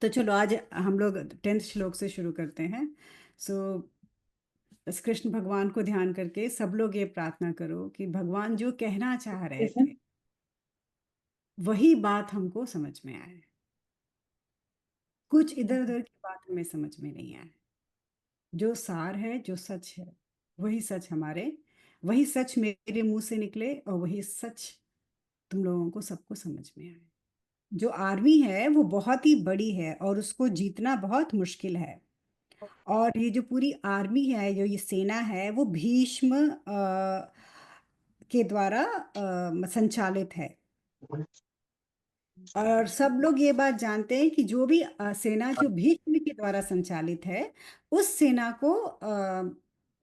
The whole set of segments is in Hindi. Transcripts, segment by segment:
तो चलो आज हम लोग 10th श्लोक से शुरू करते हैं। सो बस कृष्ण भगवान को ध्यान करके सब लोग ये प्रार्थना करो कि भगवान जो कहना चाह रहे कैसे? थे वही बात हमको समझ में आए। कुछ इधर उधर की बात हमें समझ में नहीं आए। जो सार है, जो सच है, वही सच वही सच मेरे मुंह से निकले और वही सच तुम लोगों को सबको समझ में आए। जो आर्मी है वो बहुत ही बड़ी है और उसको जीतना बहुत मुश्किल है। और ये जो पूरी आर्मी है, जो ये सेना है, वो भीष्म के द्वारा संचालित है। और सब लोग ये बात जानते हैं कि जो भी सेना जो भीष्म के द्वारा संचालित है, उस सेना को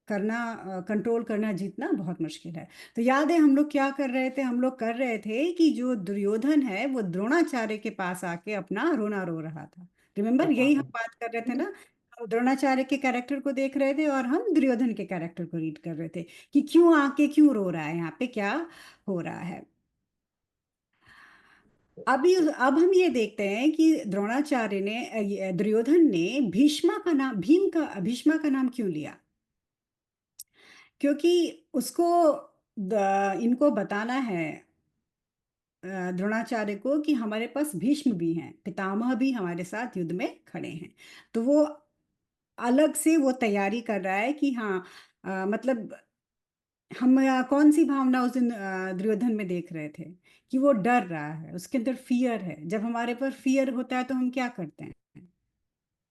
कंट्रोल करना, जीतना बहुत मुश्किल है। तो याद है हम लोग क्या कर रहे थे? हम लोग कर रहे थे कि जो दुर्योधन है वो द्रोणाचार्य के पास आके अपना रोना रो रहा था। रिमेम्बर, यही हम बात कर रहे थे ना। हम द्रोणाचार्य के कैरेक्टर को देख रहे थे और हम दुर्योधन के कैरेक्टर को रीड कर रहे थे कि क्यों आके क्यों रो रहा है, यहाँ पे क्या हो रहा है। अब हम ये देखते हैं कि द्रोणाचार्य ने दुर्योधन ने भीष्मा का नाम क्यों लिया? क्योंकि उसको इनको बताना है, द्रोणाचार्य को, कि हमारे पास भीष्म भी हैं, पितामह भी हमारे साथ युद्ध में खड़े हैं। तो वो अलग से वो तैयारी कर रहा है कि हाँ, मतलब हम कौन सी भावना उस दिन दुर्योधन में देख रहे थे कि वो डर रहा है, उसके अंदर फियर है। जब हमारे पर फियर होता है तो हम क्या करते हैं?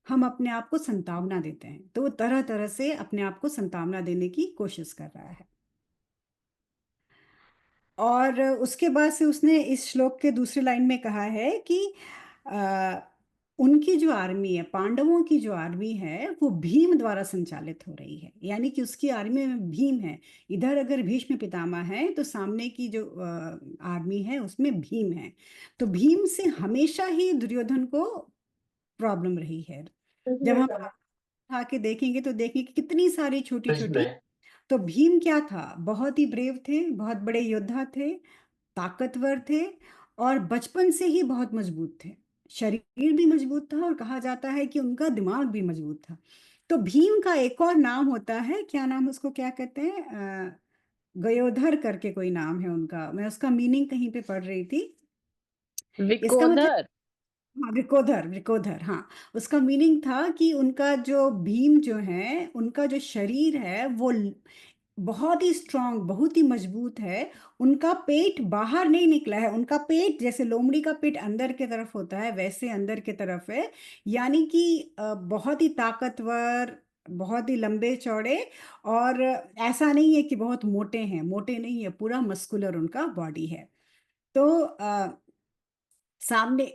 हम अपने आप को संतावना देते हैं। तो वो तरह तरह से अपने आप को संतावना देने की कोशिश कर रहा है। और उसके बाद से उसने इस श्लोक के दूसरी लाइन में कहा है कि आ, उनकी जो आर्मी है, पांडवों की जो आर्मी है, वो भीम द्वारा संचालित हो रही है। यानी कि उसकी आर्मी में भीम है। इधर अगर भीष्म पितामह है तो सामने की जो आर्मी है उसमें भीम है। तो भीम से हमेशा ही दुर्योधन को प्रॉब्लम रही है। जब हम उठा के देखेंगे तो देखेंगे कि कितनी सारी छोटी सच छोटी। में। तो भीम क्या था? बहुत ही ब्रेव थे, बहुत बड़े योद्धा थे, ताकतवर थे, और बचपन से ही बहुत मजबूत थे। शरीर भी मजबूत था और कहा जाता है कि उनका दिमाग भी मजबूत था। तो भीम का एक और नाम होता है, क्या नाम, उसको क्या कहते हैं? गयोधर करके कोई नाम है उनका। मैं उसका मीनिंग कहीं पे पढ़ रही थी। इसका मतलब, विकोधर। हाँ, विकोधर, विकोधर, हाँ। उसका मीनिंग था कि उनका जो भीम जो है, उनका जो शरीर है वो बहुत ही स्ट्रांग, बहुत ही मजबूत है। उनका पेट बाहर नहीं निकला है। उनका पेट जैसे लोमड़ी का पेट अंदर की तरफ होता है, वैसे अंदर की तरफ है। यानी कि बहुत ही ताकतवर, बहुत ही लंबे चौड़े। और ऐसा नहीं है कि बहुत मोटे हैं, मोटे नहीं है, पूरा मस्कुलर उनका बॉडी है। तो सामने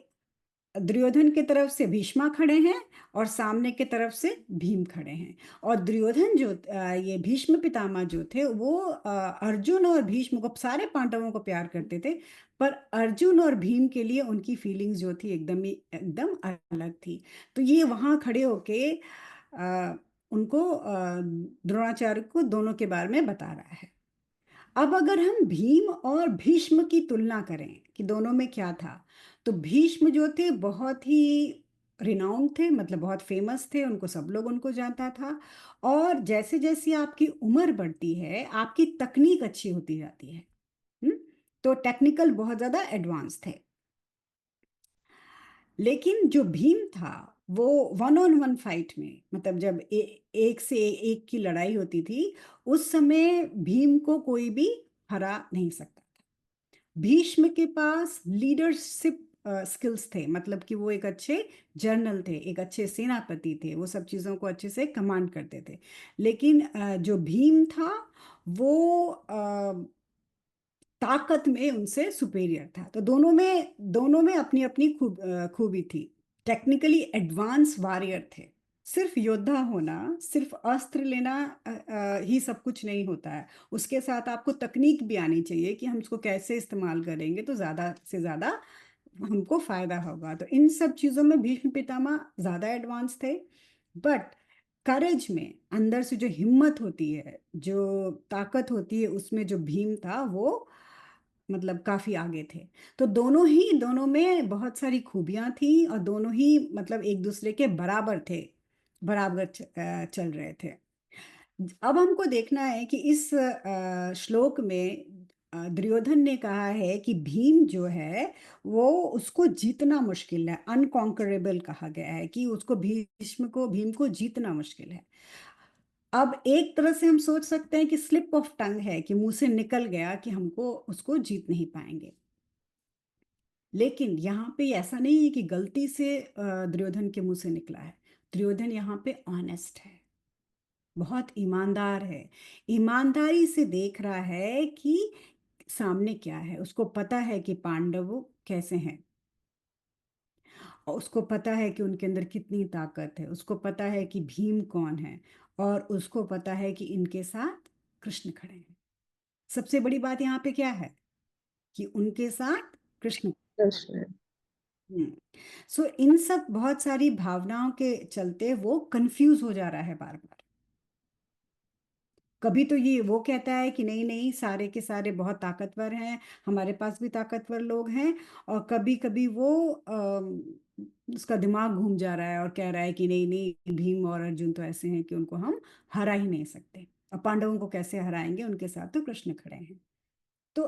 दुर्योधन की तरफ से भीष्मा खड़े हैं और सामने की तरफ से भीम खड़े हैं। और दुर्योधन जो ये भीष्म पितामह जो थे, वो अर्जुन और भीष्म को, सारे पांडवों को प्यार करते थे। पर अर्जुन और भीम के लिए उनकी फीलिंग्स जो थी एकदम अलग थी। तो ये वहां खड़े होके उनको द्रोणाचार्य को दोनों के बारे में बता रहा है। अब अगर हम भीम और भीष्म की तुलना करें कि दोनों में क्या था, तो भीष्म जो थे बहुत ही रिनाउंड थे, मतलब बहुत फेमस थे, उनको सब लोग उनको जानता था। और जैसे जैसे आपकी उम्र बढ़ती है, आपकी तकनीक अच्छी होती जाती है। हम्म? तो टेक्निकल बहुत ज्यादा एडवांस थे। लेकिन जो भीम था, वो वन ऑन वन फाइट में, मतलब जब एक से एक की लड़ाई होती थी, उस समय भीम को कोई भी हरा नहीं सकता। भीष्म के पास लीडरशिप स्किल्स थे, मतलब कि वो एक अच्छे जनरल थे, एक अच्छे सेनापति थे, वो सब चीज़ों को अच्छे से कमांड करते थे। लेकिन जो भीम था, वो ताकत में उनसे सुपेरियर था। तो दोनों में अपनी अपनी खूबी थी। टेक्निकली एडवांस वॉरियर थे। सिर्फ योद्धा होना, सिर्फ अस्त्र लेना ही सब कुछ नहीं होता है। उसके साथ आपको तकनीक भी आनी चाहिए कि हम इसको कैसे इस्तेमाल करेंगे तो ज़्यादा से ज़्यादा हमको फायदा होगा। तो इन सब चीज़ों में भीष्म पितामह ज़्यादा एडवांस थे। बट करेज में, अंदर से जो हिम्मत होती है, जो ताकत होती है, उसमें जो भीम था वो मतलब काफी आगे थे। तो दोनों में बहुत सारी खूबियां थी और दोनों ही मतलब एक दूसरे के बराबर थे, बराबर चल रहे थे। अब हमको देखना है कि इस श्लोक में दुर्योधन ने कहा है कि भीम जो है वो उसको जीतना मुश्किल है, अनकॉन्करेबल कहा गया है कि उसको भीम को जीतना मुश्किल है। अब एक तरह से हम सोच सकते हैं कि स्लिप ऑफ टंग है, कि मुंह से निकल गया कि हमको उसको जीत नहीं पाएंगे। लेकिन यहाँ पे ऐसा नहीं है कि गलती से दुर्योधन के मुंह से निकला है। दुर्योधन यहाँ पे ऑनेस्ट है, बहुत ईमानदार है, ईमानदारी से देख रहा है कि सामने क्या है। उसको पता है कि पांडव कैसे हैं, और उसको पता है कि उनके अंदर कितनी ताकत है, उसको पता है कि भीम कौन है, और उसको पता है कि इनके साथ कृष्ण खड़े हैं। सबसे बड़ी बात यहाँ पे क्या है कि उनके साथ कृष्ण। कृष्ण। सो इन सब बहुत सारी भावनाओं के चलते वो कंफ्यूज हो जा रहा है बार बार। कभी तो ये वो कहता है कि नहीं नहीं, सारे के सारे बहुत ताकतवर हैं, हमारे पास भी ताकतवर लोग हैं। और कभी कभी वो उसका दिमाग घूम जा रहा है और कह रहा है कि नहीं नहीं, भीम और अर्जुन तो ऐसे हैं कि उनको हम हरा ही नहीं सकते, और पांडवों को कैसे हराएंगे, उनके साथ तो कृष्ण खड़े हैं। तो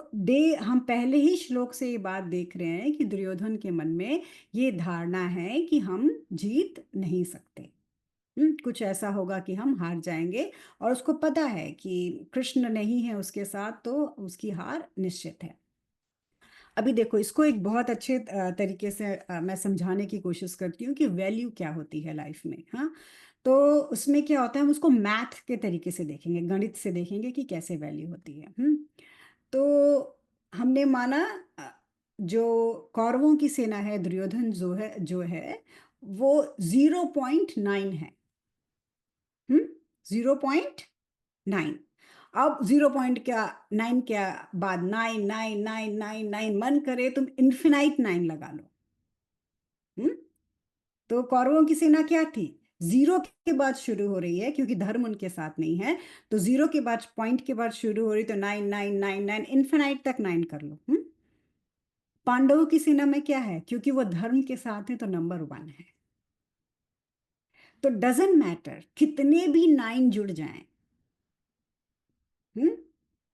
हम पहले ही श्लोक से ये बात देख रहे हैं कि दुर्योधन के मन में ये धारणा है कि हम जीत नहीं सकते। कुछ ऐसा होगा कि हम हार जाएंगे, और उसको पता है कि कृष्ण नहीं है उसके साथ, तो उसकी हार निश्चित है। अभी देखो, इसको एक बहुत अच्छे तरीके से मैं समझाने की कोशिश करती हूँ कि वैल्यू क्या होती है लाइफ में। हाँ, तो उसमें क्या होता है, हम उसको मैथ के तरीके से देखेंगे, गणित से देखेंगे कि कैसे वैल्यू होती है। तो हमने माना जो कौरवों की सेना है, दुर्योधन जो है वो 0.9 है। 0.9। अब 0.9 क्या बाद 9 9 9 9 9, मन करे तुम इन्फिनाइट 9 लगा लो। हम्म तो कौरवों की सेना क्या थी, जीरो के बाद शुरू हो रही है क्योंकि धर्म उनके साथ नहीं है। तो जीरो के बाद, पॉइंट के बाद शुरू हो रही, तो 9 9 9 9, इन्फिनाइट तक 9 कर लो। पांडवों की सेना में क्या है, क्योंकि वो धर्म के साथ है तो नंबर 1 है। तो डजेंट मैटर कितने भी 9 जुड़ जाएं, हम्म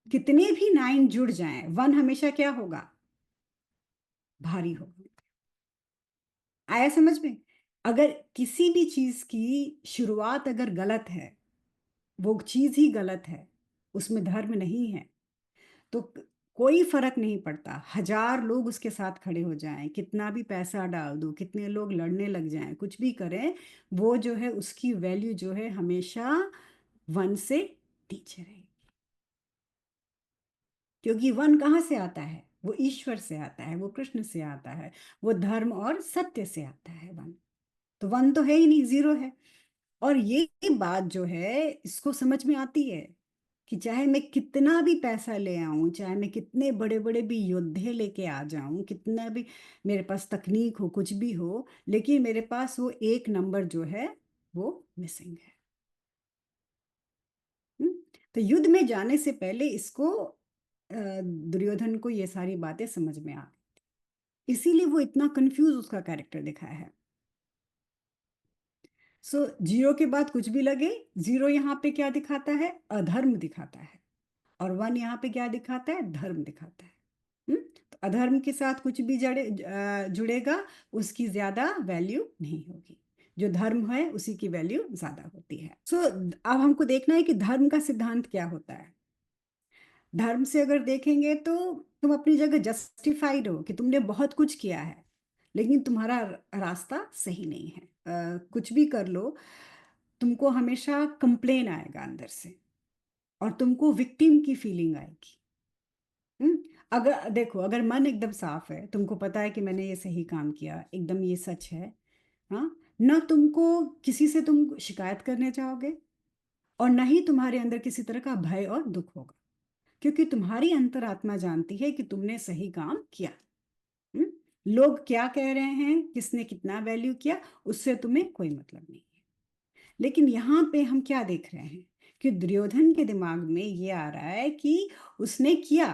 कितने भी 9 जुड़ जाएं, 1 हमेशा क्या होगा, भारी होगा। आया समझ में? अगर किसी भी चीज की शुरुआत अगर गलत है, वो चीज ही गलत है, उसमें धर्म नहीं है, तो कोई फर्क नहीं पड़ता, 1000 लोग उसके साथ खड़े हो जाएं, कितना भी पैसा डाल दो, कितने लोग लड़ने लग जाएं, कुछ भी करें, वो जो है उसकी वैल्यू जो है हमेशा 1 से नीचे रहेगी। क्योंकि 1 कहाँ से आता है, वो ईश्वर से आता है, वो कृष्ण से आता है, वो धर्म और सत्य से आता है 1। तो 1 तो है ही नहीं, 0 है। और ये बात जो है इसको समझ में आती है कि चाहे मैं कितना भी पैसा ले आऊं, चाहे मैं कितने बड़े बड़े भी योद्धे लेके आ जाऊं, कितना भी मेरे पास तकनीक हो, कुछ भी हो, लेकिन मेरे पास वो एक नंबर जो है वो मिसिंग है। हम्म? तो युद्ध में जाने से पहले इसको दुर्योधन को ये सारी बातें समझ में आ गई, इसीलिए वो इतना कंफ्यूज उसका कैरेक्टर दिखाया है। सो जीरो के बाद कुछ भी लगे, जीरो यहाँ पे क्या दिखाता है, अधर्म दिखाता है, और 1 यहाँ पे क्या दिखाता है, धर्म दिखाता है। तो अधर्म के साथ कुछ भी जुड़ेगा, उसकी ज्यादा वैल्यू नहीं होगी, जो धर्म है उसी की वैल्यू ज्यादा होती है। सो अब हमको देखना है कि धर्म का सिद्धांत क्या होता है। धर्म से अगर देखेंगे तो तुम अपनी जगह जस्टिफाइड हो कि तुमने बहुत कुछ किया है, लेकिन तुम्हारा रास्ता सही नहीं है। कुछ भी कर लो, तुमको हमेशा कंप्लेन आएगा अंदर से, और तुमको विक्टिम की फीलिंग आएगी। हम्म अगर देखो, अगर मन एकदम साफ है, तुमको पता है कि मैंने ये सही काम किया, एकदम ये सच है, हाँ, ना तुमको किसी से तुम शिकायत करने जाओगे, और ना ही तुम्हारे अंदर किसी तरह का भय और दुख होगा, क्योंकि तुम्हारी अंतरात्मा जानती है कि तुमने सही काम किया। हम्म? लोग क्या कह रहे हैं, किसने कितना वैल्यू किया, उससे तुम्हें कोई मतलब नहीं है। लेकिन यहाँ पे हम क्या देख रहे हैं कि दुर्योधन के दिमाग में ये आ रहा है कि उसने किया,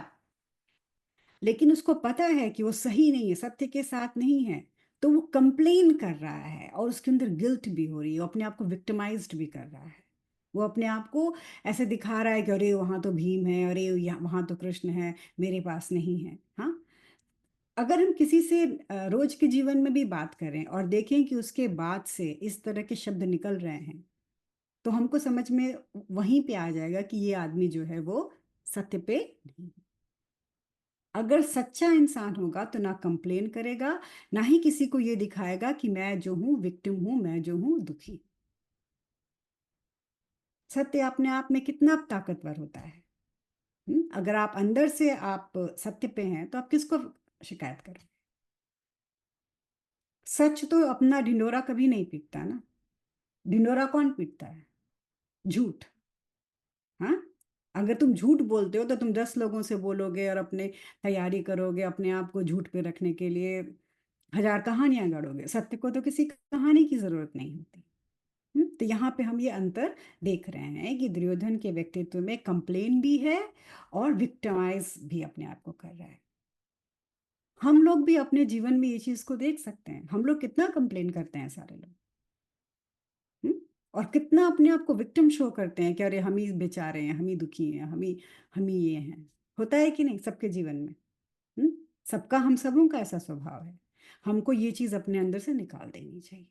लेकिन उसको पता है कि वो सही नहीं है, सत्य के साथ नहीं है, तो वो कंप्लेन कर रहा है और उसके अंदर गिल्ट भी हो रही है, वो अपने आप को विक्टिमाइज्ड भी कर रहा है। वो अपने आप को ऐसे दिखा रहा है कि अरे वहां तो भीम है, अरे वहां तो कृष्ण है, मेरे पास नहीं है। हाँ, अगर हम किसी से रोज के जीवन में भी बात करें और देखें कि उसके बाद से इस तरह के शब्द निकल रहे हैं, तो हमको समझ में वहीं पे आ जाएगा कि ये आदमी जो है वो सत्य पे नहीं। अगर सच्चा इंसान होगा तो ना कंप्लेन करेगा, ना ही किसी को ये दिखाएगा कि मैं जो हूं विक्टिम हूं, मैं जो हूं दुखी। सत्य अपने आप में कितना ताकतवर होता है। अगर आप अंदर से आप सत्य पे हैं तो आप किसको शिकायत करें। सच तो अपना ढिंडोरा कभी नहीं पीटता ना। ढिंडोरा कौन पीटता है? झूठ। हाँ, अगर तुम झूठ बोलते हो तो तुम 10 लोगों से बोलोगे और अपने तैयारी करोगे अपने आप को झूठ पे रखने के लिए, 1000 कहानियां गढ़ोगे। सत्य को तो किसी कहानी की जरूरत नहीं होती। तो यहाँ पे हम ये अंतर देख रहे हैं कि दुर्योधन के व्यक्तित्व में कंप्लेन भी है और विक्टिमाइज भी अपने आप को कर रहा है। हम लोग भी अपने जीवन में ये चीज को देख सकते हैं। हम लोग कितना कंप्लेन करते हैं सारे लोग। हम्म? और कितना अपने आप को विक्टिम शो करते हैं कि अरे हम ही बेचारे हैं, हम ही दुखी हैं, हम ही ये हैं। होता है कि नहीं सबके जीवन में? हम्म? सबका, हम सबों का ऐसा स्वभाव है। हमको ये चीज अपने अंदर से निकाल देनी चाहिए।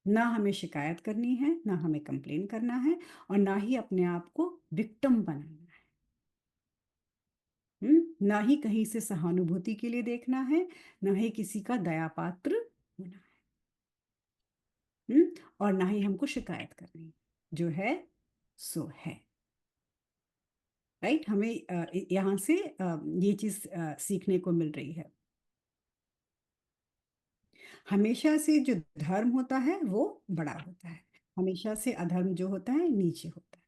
ना हमें शिकायत करनी है, ना हमें कंप्लेन करना है, और ना ही अपने आप को विक्टिम बनाना है। ना ही कहीं से सहानुभूति के लिए देखना है, ना ही किसी का दया पात्र होना है। और ना ही हमको शिकायत करनी है। जो है सो है। राइट, हमें यहाँ से ये चीज सीखने को मिल रही है। हमेशा से जो धर्म होता है वो बड़ा होता है, हमेशा से अधर्म जो होता है नीचे होता है।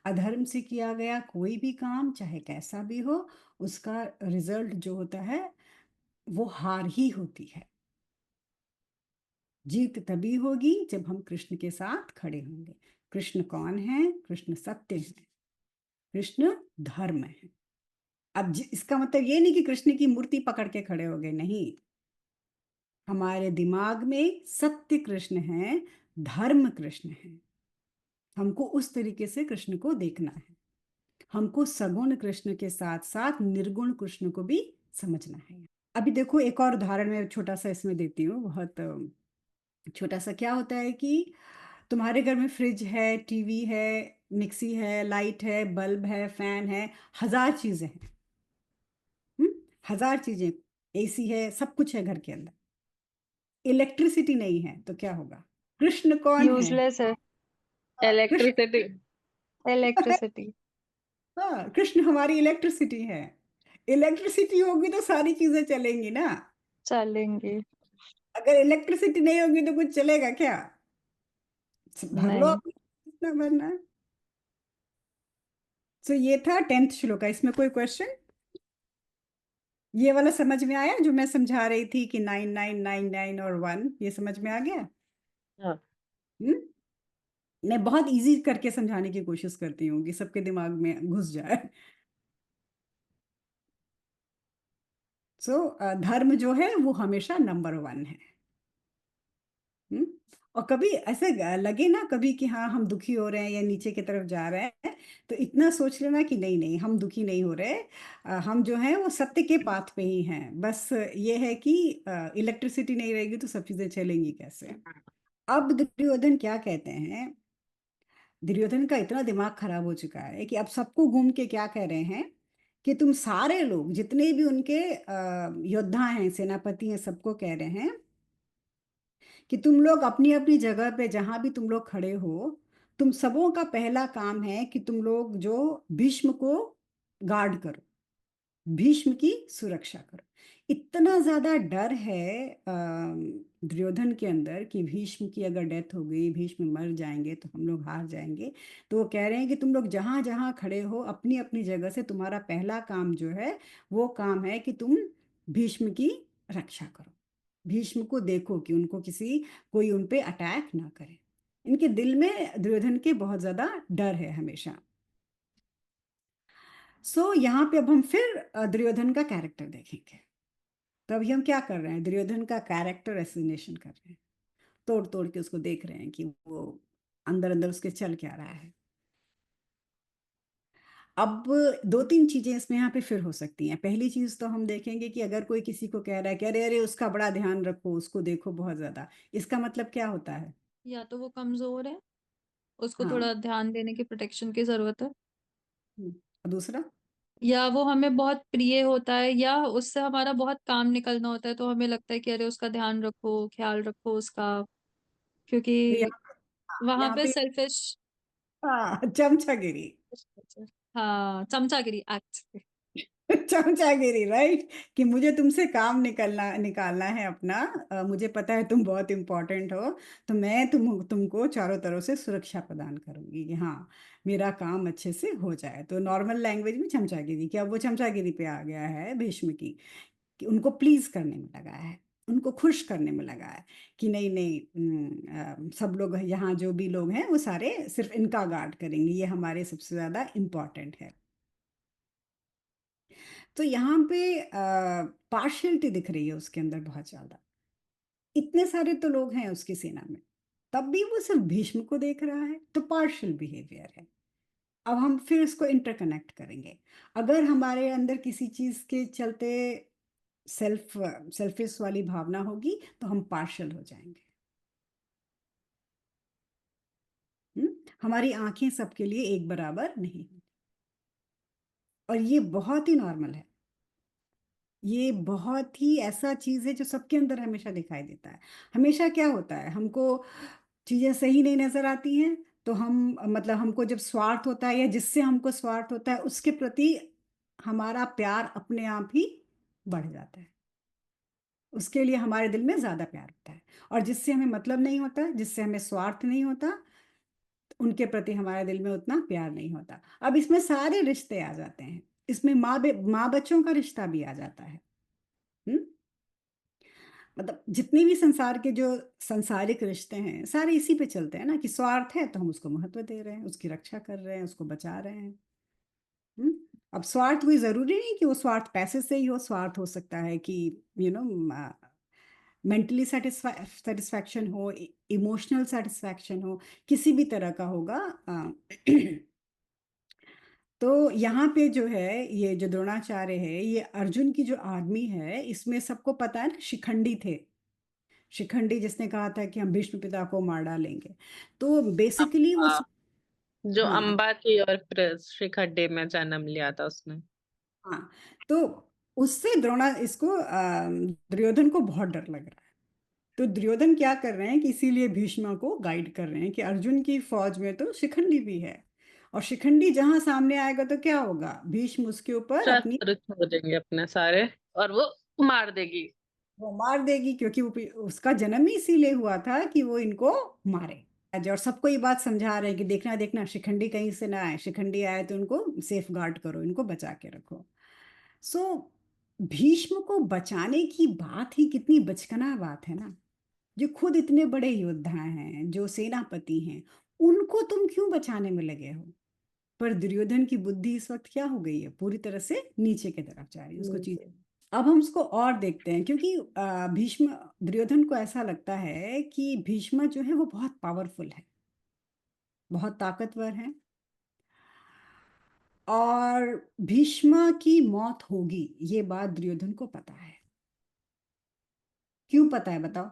अधर्म से किया गया कोई भी काम चाहे कैसा भी हो, उसका रिजल्ट जो होता है वो हार ही होती है। जीत तभी होगी जब हम कृष्ण के साथ खड़े होंगे। कृष्ण कौन है? कृष्ण सत्य है, कृष्ण धर्म है। अब इसका मतलब ये नहीं कि कृष्ण की मूर्ति पकड़ के खड़े हो गए, नहीं। हमारे दिमाग में सत्य कृष्ण है, धर्म कृष्ण है। हमको उस तरीके से कृष्ण को देखना है। हमको सगुण कृष्ण के साथ साथ निर्गुण कृष्ण को भी समझना है। अभी देखो एक और उदाहरण मैं छोटा सा इसमें देती हूँ, बहुत छोटा सा। क्या होता है कि तुम्हारे घर में फ्रिज है, टीवी है, मिक्सी है, लाइट है, बल्ब है, फैन है, 1000 चीजें हैं। 1000 चीजें, एसी है, सब कुछ है घर के अंदर। इलेक्ट्रिसिटी नहीं है तो क्या होगा? कृष्ण कौन है? यूजलेस है। कृष्ण। इलेक्ट्रिसिटी। इलेक्ट्रिसिटी। हाँ, कृष्ण हमारी इलेक्ट्रिसिटी है। इलेक्ट्रिसिटी होगी तो सारी चीजें चलेंगी ना। चलेंगे। अगर इलेक्ट्रिसिटी नहीं होगी तो कुछ चलेगा क्या? भर लो नहीं। अपनी, जितना भरना है। तो ये था 10th श्लोक का। इसमें कोई क्वेश्चन? ये वाला समझ में आया जो मैं समझा रही थी कि 9999 और 1, ये समझ में आ गया? हाँ। हम्म? मैं बहुत इजी करके समझाने की कोशिश करती हूँ कि सबके दिमाग में घुस जाए। सो धर्म जो है वो हमेशा नंबर 1 है। हम्म? और कभी ऐसे लगे ना कभी कि हाँ हम दुखी हो रहे हैं या नीचे की तरफ जा रहे हैं, तो इतना सोच लेना कि नहीं नहीं, हम दुखी नहीं हो रहे। हम जो है वो सत्य के पाथ पे ही हैं। बस ये है कि इलेक्ट्रिसिटी नहीं रहेगी तो सब चीजें चलेंगी कैसे। अब दुर्योधन क्या कहते हैं? दुर्योधन का इतना दिमाग खराब हो चुका है कि अब सबको घूम के क्या कह रहे हैं कि तुम सारे लोग जितने भी उनके योद्धा हैं, सेनापति हैं, सबको कह रहे हैं कि तुम लोग अपनी अपनी जगह पे जहां भी तुम लोग खड़े हो, तुम सबों का पहला काम है कि तुम लोग जो भीष्म को गार्ड करो, भीष्म की सुरक्षा करो। इतना ज्यादा डर है दुर्योधन के अंदर कि भीष्म की अगर डेथ हो गई, भीष्म मर जाएंगे तो हम लोग हार जाएंगे। तो वो कह रहे हैं कि तुम लोग जहां जहां खड़े हो अपनी अपनी जगह से तुम्हारा पहला काम जो है वो काम है कि तुम भीष्म की रक्षा करो। भीष्म को देखो कि उनको कोई उन पे अटैक ना करे। इनके दिल में दुर्योधन के बहुत ज्यादा डर है हमेशा। सो यहाँ पे अब हम फिर दुर्योधन का कैरेक्टर देखेंगे। तो अभी हम क्या कर रहे हैं, दुर्योधन का कैरेक्टर एसिनेशन कर रहे हैं, तोड़ तोड़ के उसको देख रहे हैं कि वो अंदर अंदर उसके चल क्या रहा है। अब दो तीन चीजें इसमें यहाँ पे फिर हो सकती हैं। पहली चीज तो हम देखेंगे कि अगर कोई किसी को कह रहा है कि अरे अरे उसका बड़ा ध्यान रखो, उसको देखो बहुत ज्यादा, इसका मतलब क्या होता है? या तो वो कमजोर है, उसको हाँ। थोड़ा ध्यान देने की, प्रोटेक्शन की जरूरत है। और दूसरा? या वो हमें बहुत प्रिय होता है, या उससे हमारा बहुत काम निकलना होता है, तो हमें लगता है कि अरे उसका ध्यान रखो, ख्याल रखो उसका, तो क्योंकि वहां यहाँ पे पे सेल्फिश। हाँ, चमचागिरी। हाँ, चमचागिरी एक्ट। चमचागिरी, राइट। कि मुझे तुमसे काम निकलना निकालना है अपना, मुझे पता है तुम बहुत इंपॉर्टेंट हो, तो मैं तुमको चारों तरफ से सुरक्षा प्रदान करूंगी कि हाँ मेरा काम अच्छे से हो जाए। तो नॉर्मल लैंग्वेज में चमचागिरी, कि अब वो चमचागिरी पे आ गया है भीष्म की, कि उनको प्लीज करने में लगा है, उनको खुश करने में लगा है कि नहीं नहीं, सब लोग यहाँ जो भी लोग हैं वो सारे सिर्फ इनका गार्ड करेंगे, ये हमारे सबसे ज्यादा इम्पोर्टेंट है। तो यहाँ पे पार्शियलिटी दिख रही है उसके अंदर बहुत ज्यादा। इतने सारे तो लोग हैं उसकी सेना में, तब भी वो सिर्फ भीष्म को देख रहा है, तो पार्शियल बिहेवियर है। अब हम फिर इसको इंटरकनेक्ट करेंगे। अगर हमारे अंदर किसी चीज के चलते सेल्फ सेल्फिश वाली भावना होगी तो हम पार्शियल हो जाएंगे। हमारी आंखें सबके लिए एक बराबर नहीं हैं। और ये बहुत ही नॉर्मल है, ये बहुत ही ऐसा चीज है जो सबके अंदर हमेशा दिखाई देता है। हमेशा क्या होता है, हमको चीजें सही नहीं नजर आती हैं, तो हम मतलब हमको जब स्वार्थ होता है या जिससे हमको स्वार्थ होता है उसके प्रति हमारा प्यार अपने आप ही बढ़ जाता है, उसके लिए हमारे दिल में ज्यादा प्यार होता है। और जिससे हमें मतलब नहीं होता, जिससे हमें स्वार्थ नहीं होता, उनके प्रति हमारे दिल में उतना प्यार नहीं होता। अब इसमें सारे रिश्ते आ जाते हैं, इसमें माँ बच्चों का रिश्ता भी आ जाता है। हम्म मतलब जितने भी संसार के जो संसारिक रिश्ते हैं सारे इसी पे चलते हैं ना, कि स्वार्थ है तो हम उसको महत्व दे रहे हैं, उसकी रक्षा कर रहे हैं, उसको बचा रहे हैं। हम्म अब स्वार्थ कोई जरूरी नहीं कि वो स्वार्थ पैसे से ही हो, स्वार्थ हो सकता है कि यू नो मेंटली सेटिस्फैक्शन हो, इमोशनल सेटिस्फैक्शन हो, किसी भी तरह का होगा। अ, तो यहाँ पे जो है, ये जो द्रोणाचार्य है, ये अर्जुन की जो आर्मी है, इसमें सबको पता है ना, शिखंडी थे। शिखंडी जिसने कहा था कि हम भीष्म पिता को मार डालेंगे, तो बेसिकली वो अम्बा, जो हाँ अम्बा की और शिखंडी में जन्म लिया था उसने। हाँ। तो उससे द्रोणा इसको दुर्योधन को बहुत डर लग रहा है। तो दुर्योधन क्या कर रहे हैं कि इसीलिए भीष्म को गाइड कर रहे हैं कि अर्जुन की फौज में तो शिखंडी भी है, और शिखंडी जहां सामने आएगा तो क्या होगा, भीष्म उसके ऊपर अपनी शस्त्र छोड़ देंगे अपने सारे और वो मार देगी। वो मार देगी, क्योंकि वो उसका जन्म ही इसीलिए हुआ था कि वो इनको मारे। और सबको ये बात समझा रहे हैं कि देखना देखना शिखंडी कहीं से ना आए, शिखंडी आए तो उनको सेफ गार्ड करो, इनको बचा के रखो। सो भीष्म को बचाने की बात ही कितनी बचकाना बात है ना। जो खुद इतने बड़े योद्धा हैं, जो सेनापति हैं, उनको तुम क्यों बचाने में लगे हो? पर दुर्योधन की बुद्धि इस वक्त क्या हो गई है, पूरी तरह से नीचे की तरफ जा रही है उसको चीजें। अब हम उसको और देखते हैं, क्योंकि भीष्म, दुर्योधन को ऐसा लगता है कि भीष्म जो है वो बहुत पावरफुल है, बहुत ताकतवर है, और भीष्म की मौत होगी ये बात दुर्योधन को पता है। क्यों पता है बताओ?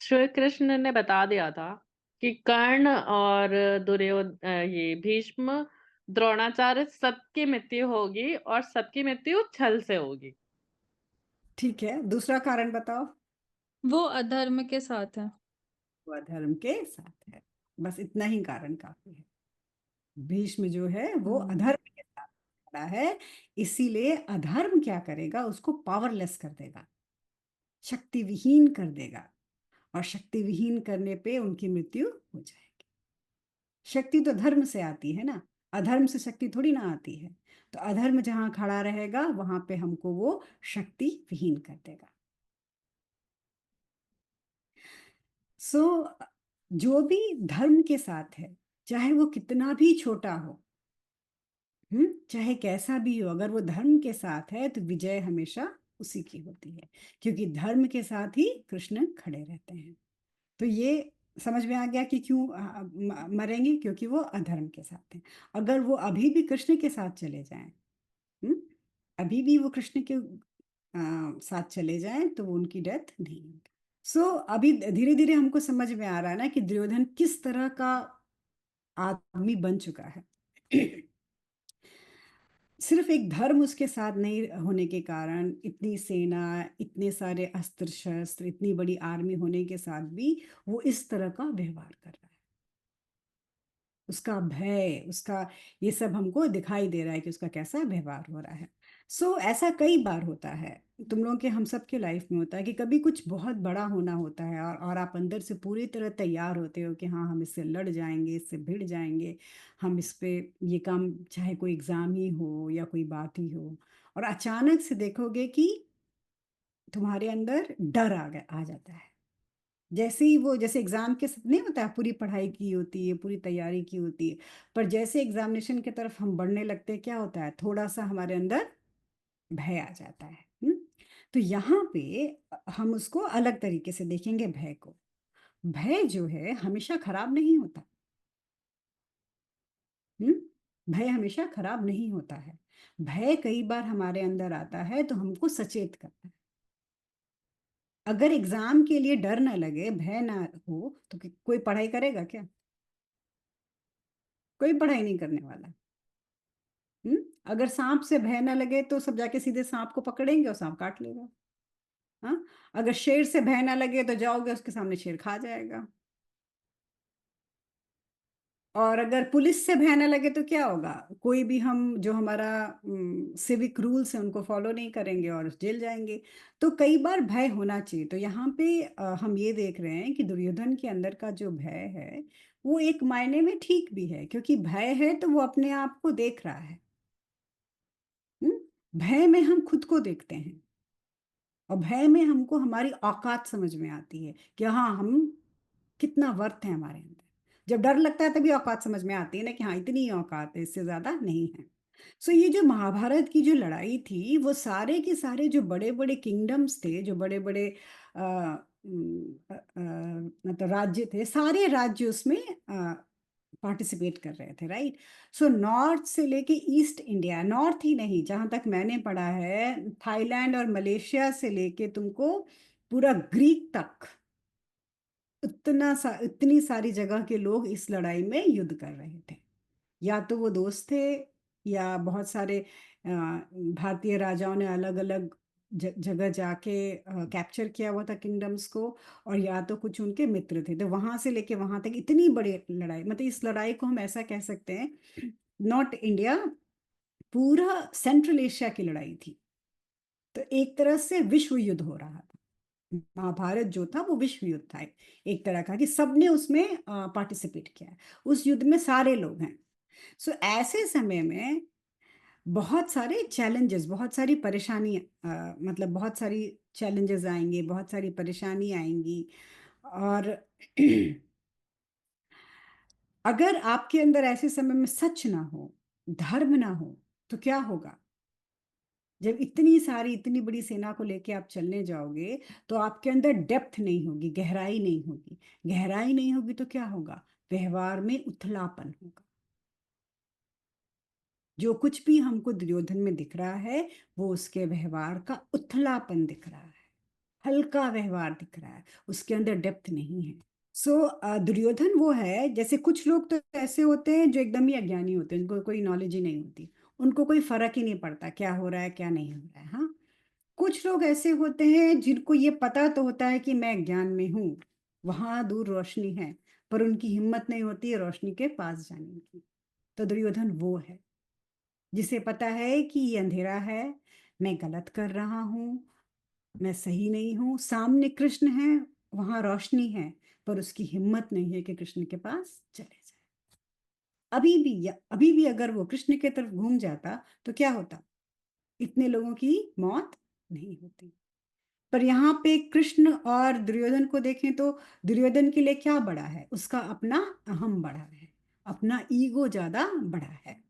श्री कृष्ण ने बता दिया था कि कर्ण और ये भीष्म, द्रोणाचार्य सबकी मृत्यु होगी और सबकी मृत्यु छल से होगी। ठीक है, दूसरा कारण बताओ। वो अधर्म के साथ है। वो अधर्म के साथ है, बस इतना ही कारण काफी है। भीष्म जो है वो हम्म। अधर्म के साथ खड़ा है, इसीलिए अधर्म क्या करेगा, उसको पावरलेस कर देगा, शक्ति विहीन कर देगा, और शक्ति विहीन करने पे उनकी मृत्यु हो जाएगी। शक्ति तो धर्म से आती है ना, अधर्म से शक्ति थोड़ी ना आती है। तो अधर्म जहां खड़ा रहेगा वहां पे हमको वो शक्ति विहीन कर देगा। सो जो भी धर्म के साथ है, चाहे वो कितना भी छोटा हो, चाहे कैसा भी हो, अगर वो धर्म के साथ है तो विजय हमेशा उसी की होती है, क्योंकि धर्म के साथ ही कृष्ण खड़े रहते हैं। तो ये समझ में आ गया कि क्यों मरेंगे, क्योंकि वो अधर्म के साथ हैं। अगर वो अभी भी कृष्ण के साथ चले जाएं, अभी भी वो कृष्ण के साथ चले जाएं, तो वो उनकी डेथ नहीं होगी। सो अभी धीरे धीरे हमको समझ में आ रहा है ना कि दुर्योधन किस तरह का आदमी बन चुका है। सिर्फ एक धर्म उसके साथ नहीं होने के कारण, इतनी सेना, इतने सारे अस्त्र शस्त्र, इतनी बड़ी आर्मी होने के साथ भी वो इस तरह का व्यवहार कर रहा है। उसका भय, उसका ये सब हमको दिखाई दे रहा है कि उसका कैसा व्यवहार हो रहा है। ऐसा कई बार होता है, तुम लोगों के, हम सब के लाइफ में होता है कि कभी कुछ बहुत बड़ा होना होता है, और आप अंदर से पूरी तरह तैयार होते हो कि हाँ, हम इससे लड़ जाएंगे, इससे भिड़ जाएंगे, हम इस पे ये काम, चाहे कोई एग्जाम ही हो या कोई बात ही हो, और अचानक से देखोगे कि तुम्हारे अंदर डर आ जाता है। जैसे ही वो, जैसे एग्जाम के नहीं होता है, पूरी पढ़ाई की होती है, पूरी तैयारी की होती है, पर जैसे एग्जामिनेशन की तरफ हम बढ़ने लगते हैं, क्या होता है, थोड़ा सा हमारे अंदर भय आ जाता है। तो यहाँ पे हम उसको अलग तरीके से देखेंगे भय को। भय जो है हमेशा खराब नहीं होता। हम्म भय हमेशा खराब नहीं होता है। भय कई बार हमारे अंदर आता है तो हमको सचेत करता है। अगर एग्जाम के लिए डर ना लगे, भय ना हो, तो कोई पढ़ाई करेगा क्या? कोई पढ़ाई नहीं करने वाला। अगर सांप से भय ना लगे तो सब जाके सीधे सांप को पकड़ेंगे और सांप काट लेगा। हाँ, अगर शेर से भय ना लगे तो जाओगे उसके सामने, शेर खा जाएगा। और अगर पुलिस से भय ना लगे तो क्या होगा, कोई भी हम जो हमारा सिविक रूल्स है उनको फॉलो नहीं करेंगे और जेल जाएंगे। तो कई बार भय होना चाहिए। तो यहाँ पे हम ये देख रहे हैं कि दुर्योधन के अंदर का जो भय है वो एक मायने में ठीक भी है, क्योंकि भय है तो वो अपने आप को देख रहा है। भय में हम खुद को देखते हैं, और भय में हमको हमारी औकात समझ में आती है कि हाँ, हम कितना वर्थ है हमारे अंदर। जब डर लगता है तभी औकात समझ में आती है ना, कि हाँ, इतनी ही औकात है, इससे ज्यादा नहीं है। ये जो महाभारत की जो लड़ाई थी, वो सारे के सारे जो बड़े बड़े किंगडम्स थे, जो बड़े बड़े मतलब राज्य थे, सारे राज्य उसमें पार्टिसिपेट कर रहे थे, राइट। नॉर्थ से लेके ईस्ट इंडिया, नॉर्थ ही नहीं, जहां तक मैंने पढ़ा है, थाईलैंड और मलेशिया से लेके तुमको पूरा ग्रीक तक, इतनी सारी जगह के लोग इस लड़ाई में युद्ध कर रहे थे। या तो वो दोस्त थे, या बहुत सारे भारतीय राजाओं ने अलग अलग जगह जाके कैप्चर किया हुआ था किंगडम्स को, और या तो कुछ उनके मित्र थे। तो वहां से लेके वहां तक इतनी बड़ी लड़ाई, मतलब इस लड़ाई को हम ऐसा कह सकते हैं, नॉट इंडिया, पूरा सेंट्रल एशिया की लड़ाई थी। तो एक तरह से विश्व युद्ध हो रहा था। महाभारत जो था वो विश्व युद्ध था, एक तरह का, कि सबने उसमें पार्टिसिपेट किया है। उस युद्ध में सारे लोग हैं। ऐसे समय में बहुत सारे चैलेंजेस, बहुत सारी परेशानी, मतलब बहुत सारी चैलेंजेस आएंगे, बहुत सारी परेशानी आएंगी। और अगर आपके अंदर ऐसे समय में सच ना हो, धर्म ना हो, तो क्या होगा? जब इतनी सारी, इतनी बड़ी सेना को लेके आप चलने जाओगे, तो आपके अंदर डेप्थ नहीं होगी, गहराई नहीं होगी। गहराई नहीं होगी तो क्या होगा? व्यवहार में उथलापन होगा। जो कुछ भी हमको दुर्योधन में दिख रहा है, वो उसके व्यवहार का उथलापन दिख रहा है, हल्का व्यवहार दिख रहा है, उसके अंदर डेप्थ नहीं है। दुर्योधन वो है, जैसे कुछ लोग तो ऐसे होते हैं जो एकदम ही अज्ञानी होते हैं, उनको कोई नॉलेज ही नहीं होती, उनको कोई फर्क ही नहीं पड़ता क्या हो रहा है क्या नहीं हो रहा है। हाँ, कुछ लोग ऐसे होते हैं जिनको ये पता तो होता है कि मैं ज्ञान में हूँ, वहां दूर रोशनी है, पर उनकी हिम्मत नहीं होती है रोशनी के पास जाने की। तो दुर्योधन वो है जिसे पता है कि ये अंधेरा है, मैं गलत कर रहा हूँ, मैं सही नहीं हूँ, सामने कृष्ण है, वहां रोशनी है, पर उसकी हिम्मत नहीं है कि कृष्ण के पास चले जाए। अभी भी अगर वो कृष्ण की तरफ घूम जाता तो क्या होता? इतने लोगों की मौत नहीं होती। पर यहाँ पे कृष्ण और दुर्योधन को देखें तो दुर्योधन के लिए क्या बड़ा है? उसका अपना अहम बड़ा है, अपना ईगो ज्यादा बड़ा है।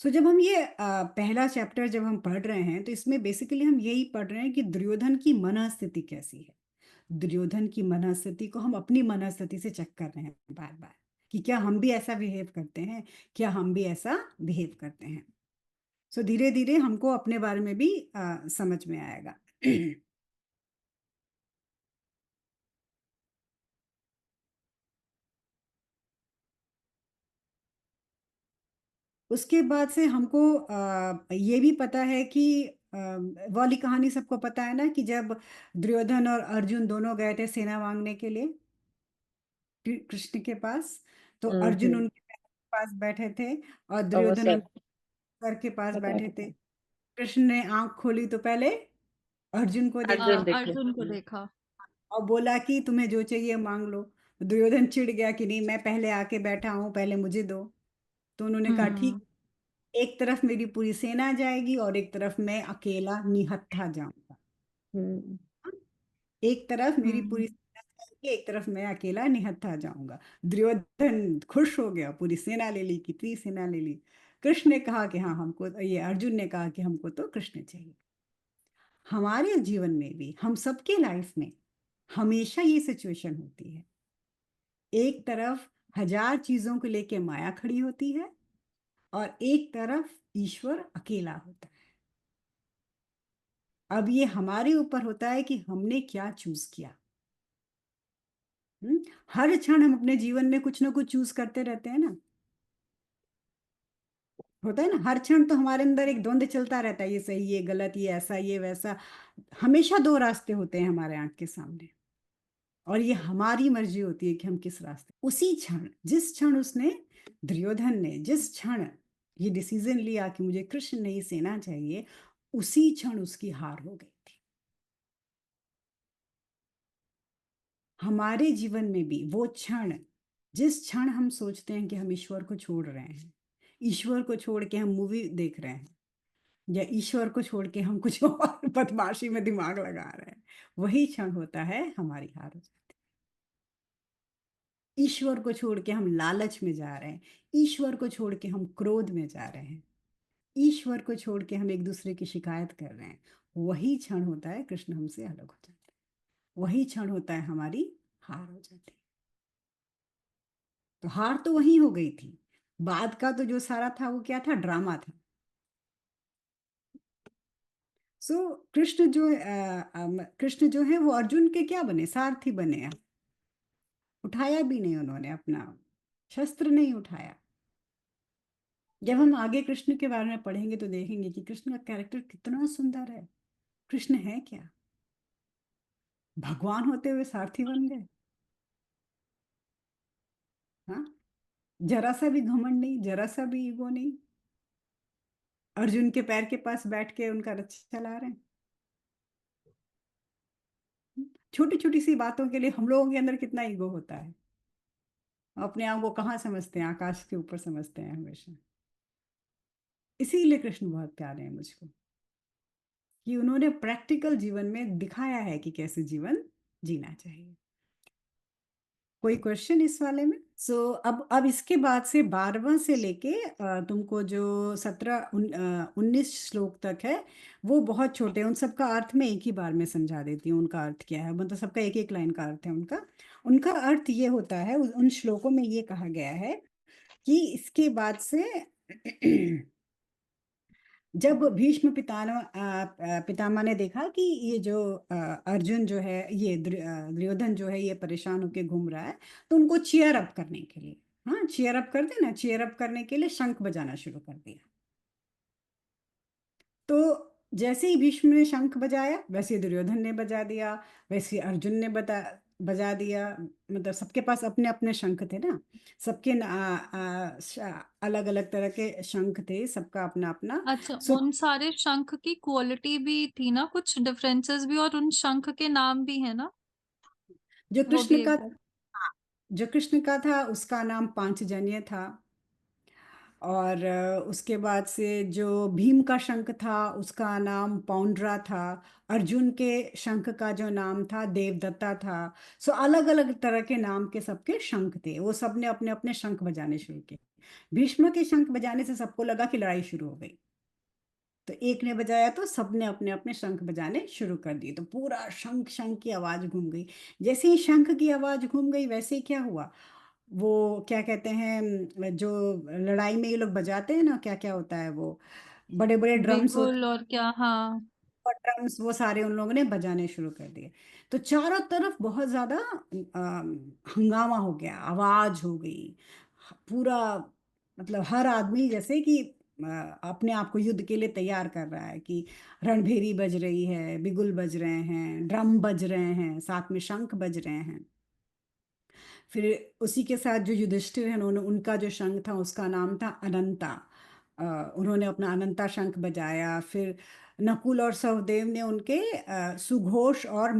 सो जब हम ये पहला चैप्टर जब हम पढ़ रहे हैं तो इसमें बेसिकली हम यही पढ़ रहे हैं कि दुर्योधन की मनःस्थिति कैसी है। दुर्योधन की मनःस्थिति को हम अपनी मनःस्थिति से चेक कर रहे हैं बार बार कि क्या हम भी ऐसा बिहेव करते हैं, क्या हम भी ऐसा बिहेव करते हैं। सो धीरे धीरे हमको अपने बारे में भी समझ में आएगा। उसके बाद से हमको ये भी पता है कि वाली कहानी सबको पता है ना कि जब दुर्योधन और अर्जुन दोनों गए थे सेना मांगने के लिए कृष्ण के पास, तो अर्जुन हम्म। उनके पास बैठे थे और और वो दुर्योधन सर उनके सर के पास पता बैठे है, थे। कृष्ण ने आंख खोली तो पहले अर्जुन को देखा अर्जुन देखे। अर्जुन को देखा। और बोला कि तुम्हें जो चाहिए मांग लो। दुर्योधन चिढ़ गया कि नहीं, मैं पहले आके बैठा हूँ, पहले मुझे दो। तो उन्होंने कहा ठीक, हम्म। एक तरफ मेरी पूरी सेना जाएगी और एक तरफ मैं अकेला निहत्था जाऊंगा। हम्म। एक तरफ मेरी पूरी हम्म। सेना जाएगी, एक तरफ मैं अकेला निहत्था जाऊंगा। दुर्योधन खुश हो गया, पूरी सेना ले ली, कितनी सेना ले ली। कृष्ण ने कहा कि हाँ हमको, ये अर्जुन ने कहा कि हमको तो कृष्ण चाहिए। हमारे जीवन में भी, हम सबके लाइफ में हमेशा ये सिचुएशन होती है। एक तरफ हजार चीजों को लेके माया खड़ी होती है और एक तरफ ईश्वर अकेला होता है। अब ये हमारे ऊपर होता है कि हमने क्या चूज किया। हर क्षण हम अपने जीवन में कुछ ना कुछ चूज करते रहते हैं ना, होता है ना। हर क्षण तो हमारे अंदर एक द्वंद्व चलता रहता है, ये सही ये गलत, ये ऐसा ये वैसा। हमेशा दो रास्ते होते हैं हमारे आंख के सामने और ये हमारी मर्जी होती है कि हम किस रास्ते। उसी क्षण, जिस क्षण उसने, दुर्योधन ने जिस क्षण ये डिसीजन लिया कि मुझे कृष्ण नहीं सेना चाहिए, उसी क्षण उसकी हार हो गई थी। हमारे जीवन में भी वो क्षण, जिस क्षण हम सोचते हैं कि हम ईश्वर को छोड़ रहे हैं, ईश्वर को छोड़ के हम मूवी देख रहे हैं, या ईश्वर को छोड़ के हम कुछ और बदमाशी में दिमाग लगा रहे हैं, वही क्षण होता है हमारी हार हो जाती है। ईश्वर को छोड़ के हम लालच में जा रहे हैं, ईश्वर को छोड़ के हम क्रोध में जा रहे हैं, ईश्वर को छोड़ के हम एक दूसरे की शिकायत कर रहे हैं, वही क्षण होता है कृष्ण हमसे अलग हो जाते हैं। वही क्षण होता है हमारी हार हो जाती है। तो हार तो वही हो गई थी। बाद का तो जो सारा था वो क्या था, ड्रामा था। सो कृष्ण जो है वो अर्जुन के क्या बने, सारथी बने। उठाया भी नहीं उन्होंने अपना शस्त्र, नहीं उठाया। जब हम आगे कृष्ण के बारे में पढ़ेंगे तो देखेंगे कि कृष्ण का कैरेक्टर कितना सुंदर है। कृष्ण है क्या, भगवान होते हुए सारथी बन गए। हाँ, जरा सा भी घमंड नहीं, जरा सा भी ईगो नहीं। अर्जुन के पैर के पास बैठ के उनका रथ चला रहे हैं। छोटी छोटी सी बातों के लिए हम लोगों के अंदर कितना ईगो होता है। अपने आप को कहाँ समझते हैं, आकाश के ऊपर समझते हैं हमेशा। इसीलिए कृष्ण बहुत प्यारे हैं मुझको, कि उन्होंने प्रैक्टिकल जीवन में दिखाया है कि कैसे जीवन जीना चाहिए। कोई क्वेश्चन इस वाले में? अब इसके बाद से 12वां से लेके तुमको जो 17-19 श्लोक तक है वो बहुत छोटे हैं। उन सबका अर्थ मैं एक ही बार में समझा देती हूँ। उनका अर्थ क्या है, मतलब सबका एक एक लाइन का अर्थ है उनका। उनका अर्थ ये होता है, उन श्लोकों में ये कहा गया है कि इसके बाद से जब भीष्म पितामह ने देखा कि ये जो अर्जुन जो है, ये दुर्योधन जो है ये परेशान होके घूम रहा है, तो उनको चीयर अप करने के लिए, हाँ चीयर अप कर देना, चीयर अप करने के लिए शंख बजाना शुरू कर दिया। तो जैसे ही भीष्म ने शंख बजाया वैसे ही दुर्योधन ने बजा दिया, वैसे ही अर्जुन ने बजा दिया। मतलब सबके पास अपने अपने शंख थे ना, सबके अलग अलग तरह के शंख थे, सबका अपना अपना। अच्छा, सो उन सारे शंख की क्वालिटी भी थी ना, कुछ डिफरेंसेस भी, और उन शंख के नाम भी है ना? जो वो कृष्ण भी का एक बार। हाँ, जो कृष्ण का था उसका नाम पांचजन्य था। और उसके बाद से जो भीम का शंख था उसका नाम पौंड्रा था। अर्जुन के शंख का जो नाम था देवदत्ता था। सो अलग अलग तरह के नाम के सबके शंख थे, वो सबने अपने अपने शंख बजाने शुरू किए। भीष्म के शंख बजाने से सबको लगा कि लड़ाई शुरू हो गई। तो एक ने बजाया तो सबने अपने अपने शंख बजाने शुरू कर दिए, तो पूरा शंख शंख की आवाज घूम गई। जैसे ही शंख की आवाज घूम गई, वैसे ही क्या हुआ, वो क्या कहते हैं जो लड़ाई में ये लोग बजाते हैं ना, क्या क्या होता है वो, बड़े बड़े ड्रम्स होते बिगुल और क्या, हाँ। और ड्रम्स, वो सारे उन लोगों ने बजाने शुरू कर दिए। तो चारों तरफ बहुत ज्यादा हंगामा हो गया, आवाज हो गई पूरा, मतलब हर आदमी जैसे कि अपने आप को युद्ध के लिए तैयार कर रहा है, कि रणभेरी बज रही है, बिगुल बज रहे हैं, ड्रम बज रहे हैं, साथ में शंख बज रहे हैं। फिर उसी के साथ जो युधिष्ठिर हैं, उन्होंने, उनका जो शंख था उसका नाम था अनंता। उन्होंने अपना अनंता शंख बजाया। फिर नकुल और सहदेव ने उनके सुघोष और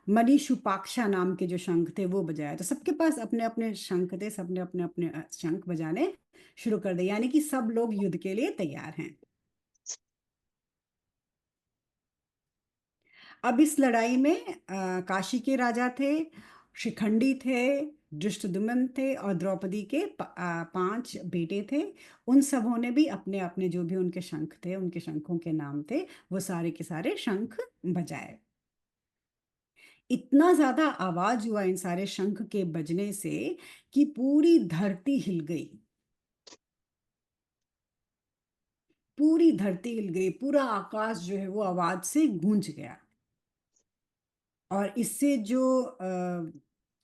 मणिशुपाक्षा नाम के जो शंख थे वो बजाया। तो सबके पास अपने अपने शंख थे, सबने अपने अपने शंख बजाने शुरू कर दिए, यानी कि सब लोग युद्ध के लिए तैयार हैं। अब इस लड़ाई में काशी के राजा थे, शिखंडी थे, धृष्टद्युम्न थे, और द्रौपदी के 5 बेटे थे। उन सबों ने भी अपने अपने जो भी उनके शंख थे, उनके शंखों के नाम थे, वो सारे के सारे शंख बजाए। इतना ज्यादा आवाज हुआ इन सारे शंख के बजने से कि पूरी धरती हिल गई। पूरी धरती हिल गई, पूरा आकाश जो है वो आवाज से गूंज गया। और इससे जो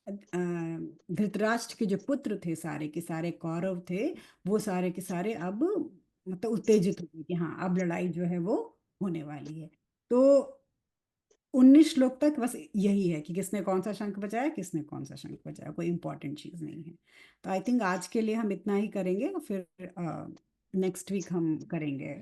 धृतराष्ट्र के जो पुत्र थे, सारे के सारे कौरव थे, वो सारे के सारे अब मतलब उत्तेजित हो गए कि हाँ, अब लड़ाई जो है वो होने वाली है। तो 19 श्लोक तक बस यही है कि किसने कौन सा शंख बजाया, किसने कौन सा शंख बजाया, कोई इंपॉर्टेंट चीज नहीं है। तो आई थिंक आज के लिए हम इतना ही करेंगे, फिर नेक्स्ट वीक हम करेंगे